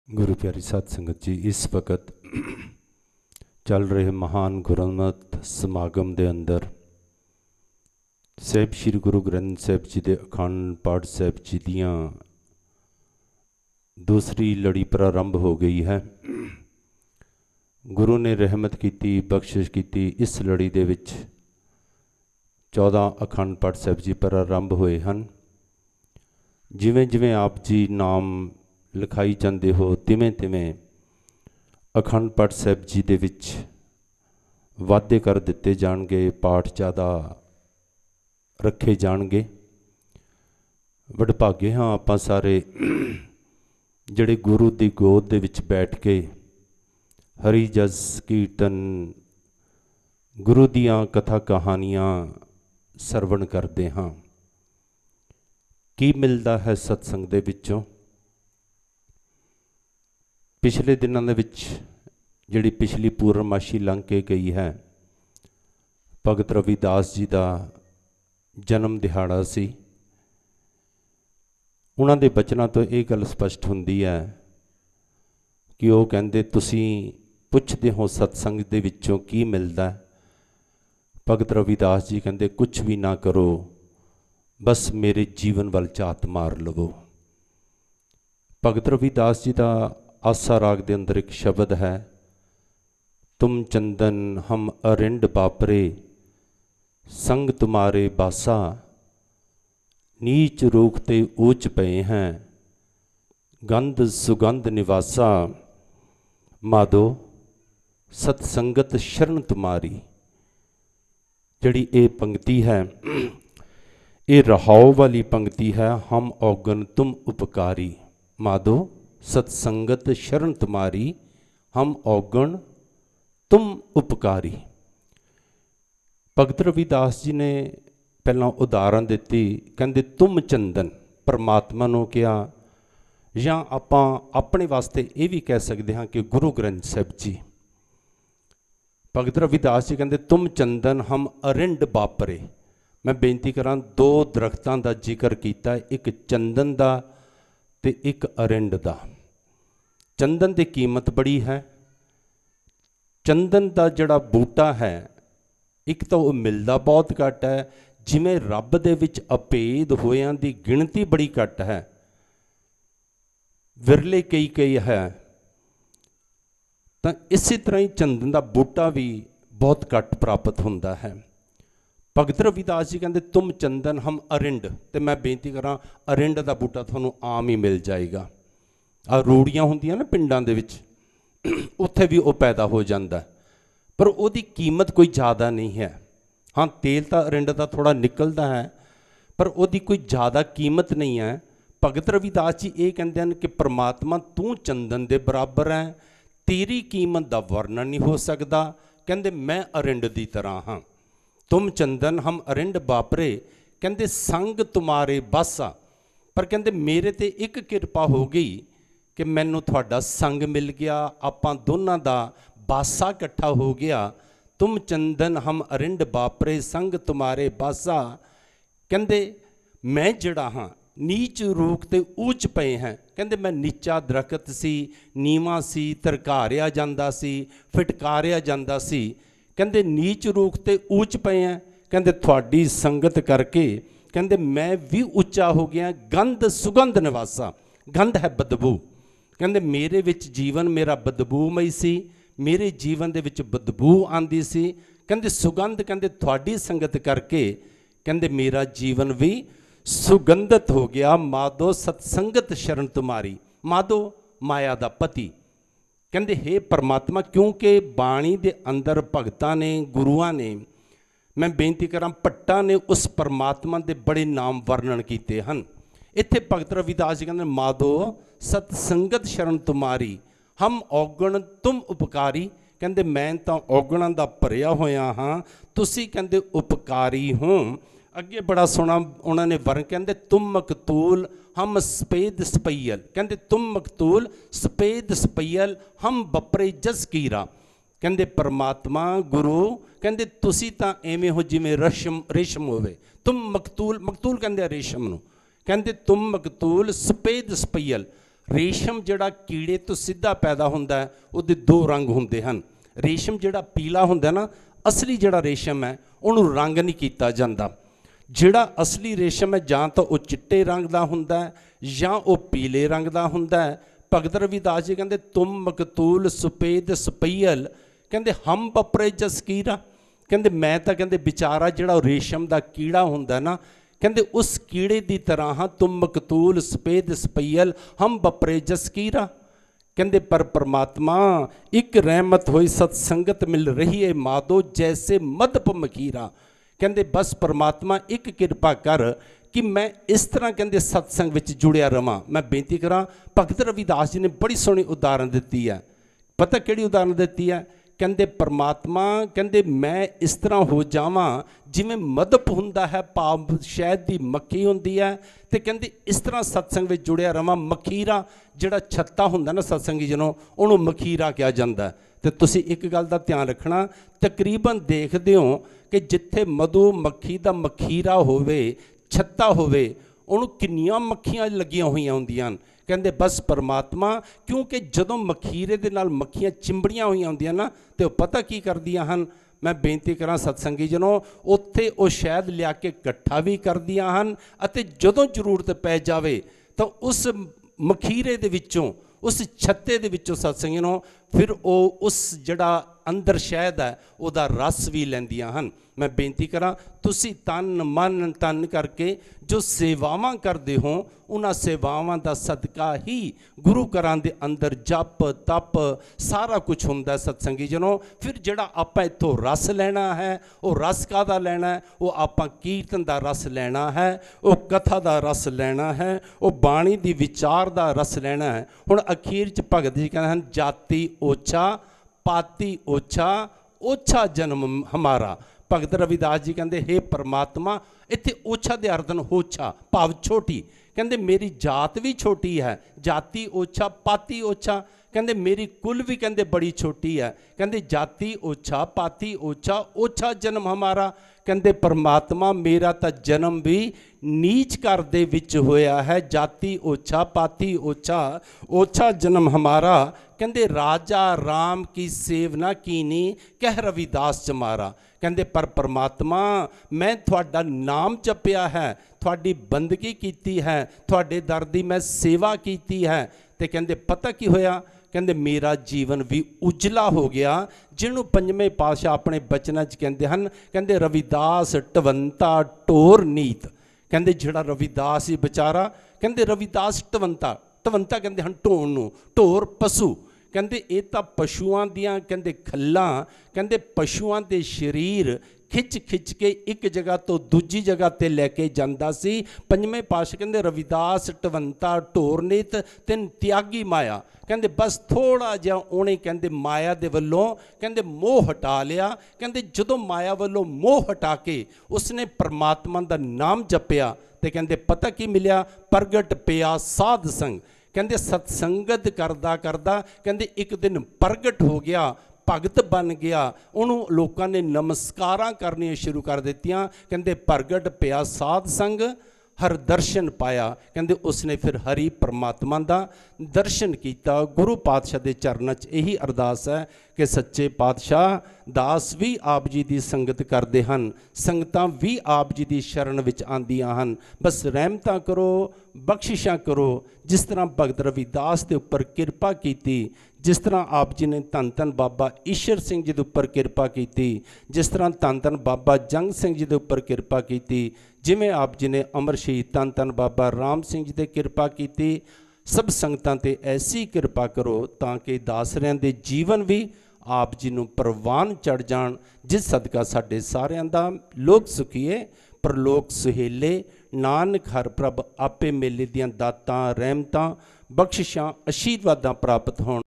गुरु प्यारी साध संगत जी, इस वक्त चल रहे महान गुरमत समागम के अंदर साहिब श्री गुरु ग्रंथ साहिब जी के अखंड पाठ साहिब जी दियाँ दूसरी लड़ी प्रारंभ हो गई है। गुरु ने रहमत की, बख्शिश की। इस लड़ी दे विच 14 अखंड पाठ साहिब जी प्रारंभ होए हैं। जिवें जिवें आप जी नाम लिखाई जाते हो तिवें तिवें अखंड पाठ साहिब जी दे विच वाधे कर दिते जाणगे, पाठ ज़्यादा रखे जाणगे। वडभागे हाँ आपां सारे जिहड़े गुरु की गोद दे विच बैठ के हरि जस कीर्तन गुरु दियाँ कथा कहानियाँ सरवण करते हाँ। की मिलता है सत्संग दे विचों? पिछले दिनों दे विच जिहड़ी पिछली पूर्णमाशी लंघ के गई है, भगत रविदास जी का जन्म दिहाड़ा सी। उन्हां दे बचनां तो ये गल स्पष्ट हुंदी है कि वो कहंदे तुसीं पुछदे हो सत्संग दे विचों की मिलदा है। भगत रविदास जी कहंदे कुछ भी ना करो, बस मेरे जीवन वल झात मार लवो। भगत रविदास जी का आसा राग के अंदर एक शब्द है, तुम चंदन हम अरिंड बापरे, संग तुम्हारे बासा, नीच रूखते ऊंच पे हैं, गंध सुगंध निवासा, माधो सत्संगत शरण तुम्हारी। जड़ी ये पंक्ति है, ये रहाव वाली पंक्ति है। हम औगन तुम उपकारी, माधो सत्संगत शरण तुम्हारी, हम औगण तुम उपकारी। भगत रविदास जी ने पहला उदाहरण दी, कहते तुम चंदन परमात्मा नूं कहा, या आपां अपने वास्ते ये भी कह सकते हाँ कि गुरु ग्रंथ साहिब जी। भगत रविदास जी कहते तुम चंदन हम अरिंड बापरे। मैं बेनती करा, दो दरख्तां का जिक्र किया, एक चंदन का ते एक अरिंड का। चंदन की कीमत बड़ी है। चंदन का जड़ा बूटा है, एक तो वह मिलता बहुत घट है, जिमें रब दे विच अभेद होयां दी गिणती बड़ी घट है, विरले कई कई है। तो इसी तरह ही चंदन का बूटा भी बहुत घट प्राप्त होंदा है। भगत रविदास जी कहते तुम चंदन हम अरिंड, तो मैं बेनती करा अरिंड का बूटा थानू आम ही मिल जाएगा। आ रूड़ियाँ होंदियां ना पिंडां दे विच, उत्थे भी वो पैदा हो जाता है, पर उसकी कीमत कोई ज़्यादा नहीं है। हाँ तेल तो अरिंड का थोड़ा निकलता है, पर उसकी कोई ज़्यादा कीमत नहीं है। भगत रविदास जी ये कहते हैं कि परमात्मा तू चंदन के बराबर है, तेरी कीमत का वर्णन नहीं हो सकता। कहते मैं अरिंड की तरह हाँ, तुम चंदन हम अरिंड बापरे। कहते संग तुम्हारे बासा, पर कहते मेरे ते एक कृपा हो गई कि मैनू थोड़ा संग मिल गया, आपां दोनों का बासा इकट्ठा हो गया। तुम चंदन हम अरिंड बापरे, संग तुम्हारे बासा। कहते मैं जड़ा हाँ नीच रूख ते ऊंच पे हैं। कहते मैं नीचा दरखत सी, नीवा सी, तरकारिया जांदा सी, फिटकारिया जांदा सी। कहते नीच रूख ते ऊंच पे हैं। कहते थोड़ी संगत करके कहते मैं भी उच्चा हो गया। गंध सुगंध निवासा, गंध है बदबू। कहते मेरे विच जीवन मेरा बदबूमई सी, मेरे जीवन दे विच बदबू आंदी सी। कहते सुगंध, कहते थोड़ी संगत करके कहते मेरा जीवन भी सुगंधत हो गया। माधो सत्संगत शरण तुम्हारी, माधो माया दा पति। कहते हे परमात्मा, क्योंकि बाणी दे अंदर भगतां ने गुरुआं ने, मैं बेनती करा भट्टां ने उस परमात्मा के बड़े नाम वर्णन किए हैं। इत्थे भगत रविदास जी कहते माधो सत्संगत शरण तुम्हारी, हम औगण तुम उपकारी। कहते मैं तो औगणों का भरिया होया हाँ, तुसी कहते उपकारी हो। अगे बड़ा सोहना उन्होंने वर्ण, कहते तुम मकतूल हम सपेद सपैयल। कहते तुम मकतूल सपेद सपैयल, हम बपरे जस कीरा। कहते परमात्मा गुरु कहते तुसी तां एवें हो जिवें रेशम होवे। तुम मकतूल, मकतूल कहते रेशम नूं। कहते तुम मकतूल सपेद सपैयल, ਰੇਸ਼ਮ ਜਿਹੜਾ ਕੀੜੇ ਤੋਂ ਸਿੱਧਾ ਪੈਦਾ ਹੁੰਦਾ ਹੈ, ਉਹਦੇ ਦੋ ਰੰਗ ਹੁੰਦੇ ਹਨ। ਰੇਸ਼ਮ ਜਿਹੜਾ ਪੀਲਾ ਹੁੰਦਾ ਨਾ, ਅਸਲੀ ਜਿਹੜਾ ਰੇਸ਼ਮ ਹੈ ਉਹਨੂੰ ਰੰਗ ਨਹੀਂ ਕੀਤਾ ਜਾਂਦਾ। ਜਿਹੜਾ ਅਸਲੀ ਰੇਸ਼ਮ ਹੈ ਜਾਂ ਤਾਂ ਉਹ ਚਿੱਟੇ ਰੰਗ ਦਾ ਹੁੰਦਾ ਹੈ ਜਾਂ ਉਹ ਪੀਲੇ ਰੰਗ ਦਾ ਹੁੰਦਾ ਹੈ। ਭਗਤ ਰਵਿਦਾਸ ਜੀ ਕਹਿੰਦੇ ਤੁਮ ਮਕਤੂਲ ਸੁਪੇਦ ਸਪਈਲ, ਕਹਿੰਦੇ ਹਮ ਬਪਰੇ ਜਸਕੀਰਾ, ਕਹਿੰਦੇ ਮੈਂ ਤਾਂ ਕਹਿੰਦੇ ਵਿਚਾਰਾ ਜਿਹੜਾ ਉਹ ਰੇਸ਼ਮ ਦਾ ਕੀੜਾ ਹੁੰਦਾ ਨਾ, ਕਹਿੰਦੇ ਉਸ ਕੀੜੇ ਦੀ ਤਰ੍ਹਾਂ ਹਾਂ, ਤੁਮ ਮਕਤੂਲ ਸਪੇਦ ਸਪਈਲ ਹਮ ਬਪਰੇ ਜਸਕੀਰਾ। ਕਹਿੰਦੇ ਪਰ ਪਰਮਾਤਮਾ ਇੱਕ ਰਹਿਮਤ ਹੋਈ ਸਤ ਸੰਗਤ ਮਿਲ ਰਹੀ ਹੈ ਮਾਦੋ ਜੈਸੇ ਮਦਪ ਮਖੀਰਾ। ਕਹਿੰਦੇ ਬਸ ਪਰਮਾਤਮਾ ਇੱਕ ਕਿਰਪਾ ਕਰ ਕਿ ਮੈਂ ਇਸ ਤਰ੍ਹਾਂ ਕਹਿੰਦੇ ਸਤਸੰਗ ਵਿੱਚ ਜੁੜਿਆ ਰਵਾਂ। ਮੈਂ ਬੇਨਤੀ ਕਰਾਂ, ਭਗਤ ਰਵਿਦਾਸ ਜੀ ਨੇ ਬੜੀ ਸੋਹਣੀ ਉਦਾਹਰਨ ਦਿੱਤੀ ਹੈ। ਪਤਾ ਕਿਹੜੀ ਉਦਾਹਰਨ ਦਿੱਤੀ ਹੈ? ਕਹਿੰਦੇ ਪਰਮਾਤਮਾ ਕਹਿੰਦੇ ਮੈਂ ਇਸ ਤਰ੍ਹਾਂ ਹੋ ਜਾਵਾਂ ਜਿਵੇਂ ਮਦਪ ਹੁੰਦਾ ਹੈ, ਭਾਵ ਸ਼ਹਿਦ ਦੀ ਮੱਖੀ ਹੁੰਦੀ ਹੈ, ਤੇ ਕਹਿੰਦੇ ਇਸ ਤਰ੍ਹਾਂ ਸਤਸੰਗ ਵਿੱਚ ਜੁੜਿਆ ਰਵਾਂ। ਮਖੀਰਾ ਜਿਹੜਾ ਛੱਤਾ ਹੁੰਦਾ ਨਾ ਸਤਸੰਗੀ ਜਨੋਂ, ਉਹਨੂੰ ਮਖੀਰਾ ਕਿਹਾ ਜਾਂਦਾ। ਤੇ ਤੁਸੀਂ ਇੱਕ ਗੱਲ ਦਾ ਧਿਆਨ ਰੱਖਣਾ, ਤਕਰੀਬਨ ਦੇਖਦੇ ਹੋ ਕਿ ਜਿੱਥੇ ਮਧੂ ਮੱਖੀ ਦਾ ਮਖੀਰਾ ਹੋਵੇ, ਛੱਤਾ ਹੋਵੇ, ਉਹਨੂੰ ਕਿੰਨੀਆਂ ਮੱਖੀਆਂ ਲੱਗੀਆਂ ਹੋਈਆਂ ਹੁੰਦੀਆਂ ਹਨ। ਕਹਿੰਦੇ ਬਸ ਪਰਮਾਤਮਾ ਕਿਉਂਕਿ ਜਦੋਂ ਮਖੀਰੇ ਦੇ ਨਾਲ ਮੱਖੀਆਂ ਚਿੰਬੜੀਆਂ ਹੋਈਆਂ ਹੁੰਦੀਆਂ ਨਾ, ਤੇ ਉਹ ਪਤਾ ਕੀ ਕਰਦੀਆਂ ਹਨ? ਮੈਂ ਬੇਨਤੀ ਕਰਾਂ ਸਤਸੰਗੀ ਜਨੋਂ, ਉੱਥੇ ਉਹ ਸ਼ਹਿਦ ਲਿਆ ਕੇ ਇਕੱਠਾ ਵੀ ਕਰਦੀਆਂ ਹਨ, ਅਤੇ ਜਦੋਂ ਜ਼ਰੂਰਤ ਪੈ ਜਾਵੇ ਤਾਂ ਉਸ ਮਖੀਰੇ ਦੇ ਵਿੱਚੋਂ, ਉਸ ਛੱਤੇ ਦੇ ਵਿੱਚੋਂ ਸਤਸੰਗੀ ਜਨੋਂ ਫਿਰ ਉਹ ਉਸ ਜਿਹੜਾ ਅੰਦਰ ਸ਼ਹਿਦ ਹੈ ਉਹਦਾ ਰਸ ਵੀ ਲੈਂਦੀਆਂ ਹਨ। ਮੈਂ ਬੇਨਤੀ ਕਰਾਂ, ਤੁਸੀਂ ਤਨ ਮਨ ਤਨ ਕਰਕੇ ਜੋ ਸੇਵਾਵਾਂ ਕਰਦੇ ਹੋ, ਉਹਨਾਂ ਸੇਵਾਵਾਂ ਦਾ ਸਦਕਾ ਹੀ ਗੁਰੂ ਘਰਾਂ ਦੇ ਅੰਦਰ ਜਪ ਤਪ ਸਾਰਾ ਕੁਝ ਹੁੰਦਾ ਸਤਸੰਗੀ ਜਨੋਂ। ਫਿਰ ਜਿਹੜਾ ਆਪਾਂ ਇੱਥੋਂ ਰਸ ਲੈਣਾ ਹੈ, ਉਹ ਰਸ ਕਾਹਦਾ ਲੈਣਾ ਹੈ? ਉਹ ਆਪਾਂ ਕੀਰਤਨ ਦਾ ਰਸ ਲੈਣਾ ਹੈ, ਉਹ ਕਥਾ ਦਾ ਰਸ ਲੈਣਾ ਹੈ, ਉਹ ਬਾਣੀ ਦੀ ਵਿਚਾਰ ਦਾ ਰਸ ਲੈਣਾ ਹੈ। ਹੁਣ ਅਖੀਰ 'ਚ ਭਗਤ ਜੀ ਕਹਿੰਦੇ ਹਨ, ਜਾਤੀ ਓਛਾ ਪਾਤੀ ਓਛਾ ਓਛਾ ਜਨਮ ਹਮਾਰਾ। ਭਗਤ ਰਵਿਦਾਸ ਜੀ ਕਹਿੰਦੇ ਹੇ ਪਰਮਾਤਮਾ, ਇੱਥੇ ਓਛਾ ਦੇ ਅਰਥ ਹਨ ਹੋਛਾ, ਭਾਵ ਛੋਟੀ। ਕਹਿੰਦੇ ਮੇਰੀ ਜਾਤ ਵੀ ਛੋਟੀ ਹੈ, ਜਾਤੀ ਓਛਾ ਪਾਤੀ ਓਛਾ। ਕਹਿੰਦੇ ਮੇਰੀ ਕੁਲ ਵੀ ਕਹਿੰਦੇ ਬੜੀ ਛੋਟੀ ਹੈ। ਕਹਿੰਦੇ ਜਾਤੀ ਓਛਾ ਪਾਤੀ ਓਛਾ ਓਛਾ ਜਨਮ ਹਮਾਰਾ। ਕਹਿੰਦੇ ਪਰਮਾਤਮਾ ਮੇਰਾ ਤਾਂ ਜਨਮ ਵੀ ਨੀਚ ਘਰ ਦੇ ਵਿੱਚ ਹੋਇਆ ਹੈ। ਜਾਤੀ ਓਛਾ ਪਾਤੀ ਓਛਾ ਓਛਾ ਜਨਮ ਹਮਾਰਾ। ਕਹਿੰਦੇ ਰਾਜਾ ਰਾਮ ਕੀ ਸੇਵਨਾ ਕੀਨੀ ਕਹਿ ਰਵਿਦਾਸ ਚਮਾਰਾ। ਕਹਿੰਦੇ ਪਰ ਪਰਮਾਤਮਾ ਮੈਂ ਤੁਹਾਡਾ ਨਾਮ ਜਪਿਆ ਹੈ, ਤੁਹਾਡੀ ਬੰਦਗੀ ਕੀਤੀ ਹੈ, ਤੁਹਾਡੇ ਦਰ ਦੀ ਮੈਂ ਸੇਵਾ ਕੀਤੀ ਹੈ, ਤੇ ਕਹਿੰਦੇ ਪਤਾ ਕੀ ਹੋਇਆ? ਕਹਿੰਦੇ ਮੇਰਾ ਜੀਵਨ ਵੀ ਉਜਲਾ ਹੋ ਗਿਆ, ਜਿਹਨੂੰ ਪੰਜਵੇਂ ਪਾਤਸ਼ਾਹ ਆਪਣੇ ਬਚਨਾਂ 'ਚ ਕਹਿੰਦੇ ਹਨ, ਕਹਿੰਦੇ ਰਵਿਦਾਸ ਟਵੰਤਾ ਢੋਰ ਨੀਤ। ਕਹਿੰਦੇ ਜਿਹੜਾ ਰਵਿਦਾਸ ਸੀ ਵਿਚਾਰਾ, ਕਹਿੰਦੇ ਰਵਿਦਾਸ ਟਵੰਤਾ, ਟਵੰਤਾ ਕਹਿੰਦੇ ਹਨ ਢੋਰ ਨੂੰ, ਢੋਰ ਪਸ਼ੂ। ਕਹਿੰਦੇ ਇਹ ਤਾਂ ਪਸ਼ੂਆਂ ਦੀਆਂ ਕਹਿੰਦੇ ਖੱਲਾਂ, ਕਹਿੰਦੇ ਪਸ਼ੂਆਂ ਦੇ ਸਰੀਰ ਖਿੱਚ ਖਿੱਚ ਕੇ ਇੱਕ ਜਗ੍ਹਾ ਤੋਂ ਦੂਜੀ ਜਗ੍ਹਾ 'ਤੇ ਲੈ ਕੇ ਜਾਂਦਾ ਸੀ। ਪੰਜਵੇਂ ਪਾਤਸ਼ਾਹ ਕਹਿੰਦੇ ਰਵਿਦਾਸ ਟਵੰਤਾ ਢੋਰ ਨੀਤ ਤਿੰਨ ਤਿਆਗੀ ਮਾਇਆ। ਕਹਿੰਦੇ ਬਸ ਥੋੜ੍ਹਾ ਜਿਹਾ ਉਹਨੇ ਕਹਿੰਦੇ ਮਾਇਆ ਦੇ ਵੱਲੋਂ ਕਹਿੰਦੇ ਮੋਹ ਹਟਾ ਲਿਆ। ਕਹਿੰਦੇ ਜਦੋਂ ਮਾਇਆ ਵੱਲੋਂ ਮੋਹ ਹਟਾ ਕੇ ਉਸਨੇ ਪਰਮਾਤਮਾ ਦਾ ਨਾਮ ਜਪਿਆ, ਤੇ ਕਹਿੰਦੇ ਪਤਾ ਕੀ ਮਿਲਿਆ? ਪ੍ਰਗਟ ਪਿਆ ਸਾਧ ਸੰਗ। ਕਹਿੰਦੇ ਸਤਸੰਗਤ ਕਰਦਾ ਕਰਦਾ ਕਹਿੰਦੇ ਇੱਕ ਦਿਨ ਪ੍ਰਗਟ ਹੋ ਗਿਆ, ਭਗਤ ਬਣ ਗਿਆ। ਉਹਨੂੰ ਲੋਕਾਂ ਨੇ ਨਮਸਕਾਰਾਂ ਕਰਨੀਆਂ ਸ਼ੁਰੂ ਕਰ ਦਿੱਤੀਆਂ। ਕਹਿੰਦੇ ਪ੍ਰਗਟ ਪਿਆ ਸਾਧ ਸੰਗ ਹਰ ਦਰਸ਼ਨ ਪਾਇਆ। ਕਹਿੰਦੇ ਉਸਨੇ ਫਿਰ ਹਰੀ ਪਰਮਾਤਮਾ ਦਾ ਦਰਸ਼ਨ ਕੀਤਾ। ਗੁਰੂ ਪਾਤਸ਼ਾਹ ਦੇ ਚਰਨਾਂ 'ਚ ਇਹੀ ਅਰਦਾਸ ਹੈ ਕਿ ਸੱਚੇ ਪਾਤਸ਼ਾਹ ਦਾਸ ਵੀ ਆਪ ਜੀ ਦੀ ਸੰਗਤ ਕਰਦੇ ਹਨ, ਸੰਗਤਾਂ ਵੀ ਆਪ ਜੀ ਦੀ ਸ਼ਰਨ ਵਿੱਚ ਆਉਂਦੀਆਂ ਹਨ। ਬਸ ਰਹਿਮਤਾਂ ਕਰੋ, ਬਖਸ਼ਿਸ਼ਾਂ ਕਰੋ। ਜਿਸ ਤਰ੍ਹਾਂ ਭਗਤ ਰਵਿਦਾਸ ਦੇ ਉੱਪਰ ਕਿਰਪਾ ਕੀਤੀ, ਜਿਸ ਤਰ੍ਹਾਂ ਆਪ ਜੀ ਨੇ ਧੰਨ ਧੰਨ ਬਾਬਾ ਈਸ਼ਰ ਸਿੰਘ ਜੀ ਦੇ ਉੱਪਰ ਕਿਰਪਾ ਕੀਤੀ, ਜਿਸ ਤਰ੍ਹਾਂ ਧੰਨ ਧੰਨ ਬਾਬਾ ਜੰਗ ਸਿੰਘ ਜੀ ਦੇ ਉੱਪਰ ਕਿਰਪਾ ਕੀਤੀ, ਜਿਵੇਂ ਆਪ ਜੀ ਨੇ ਅਮਰ ਸ਼ਹੀਦ ਧੰਨ ਧੰਨ ਬਾਬਾ ਰਾਮ ਸਿੰਘ ਜੀ 'ਤੇ ਕਿਰਪਾ ਕੀਤੀ, ਸਭ ਸੰਗਤਾਂ 'ਤੇ ਐਸੀ ਕਿਰਪਾ ਕਰੋ ਤਾਂ ਕਿ ਦਾਸਰਿਆਂ ਦੇ ਜੀਵਨ ਵੀ ਆਪ ਜੀ ਨੂੰ ਪ੍ਰਵਾਨ ਚੜ੍ਹ ਜਾਣ, ਜਿਸ ਸਦਕਾ ਸਾਡੇ ਸਾਰਿਆਂ ਦਾ ਲੋਕ ਸੁਖੀਏ ਪਰਲੋਕ ਸੁਹੇਲੇ। ਨਾਨਕ ਹਰ ਪ੍ਰਭ ਆਪੇ ਮੇਲੇ ਦੀਆਂ ਦਾਤਾਂ ਰਹਿਮਤਾਂ ਬਖਸ਼ਿਸ਼ਾਂ ਆਸ਼ੀਰਵਾਦਾਂ ਪ੍ਰਾਪਤ ਹੋਣ।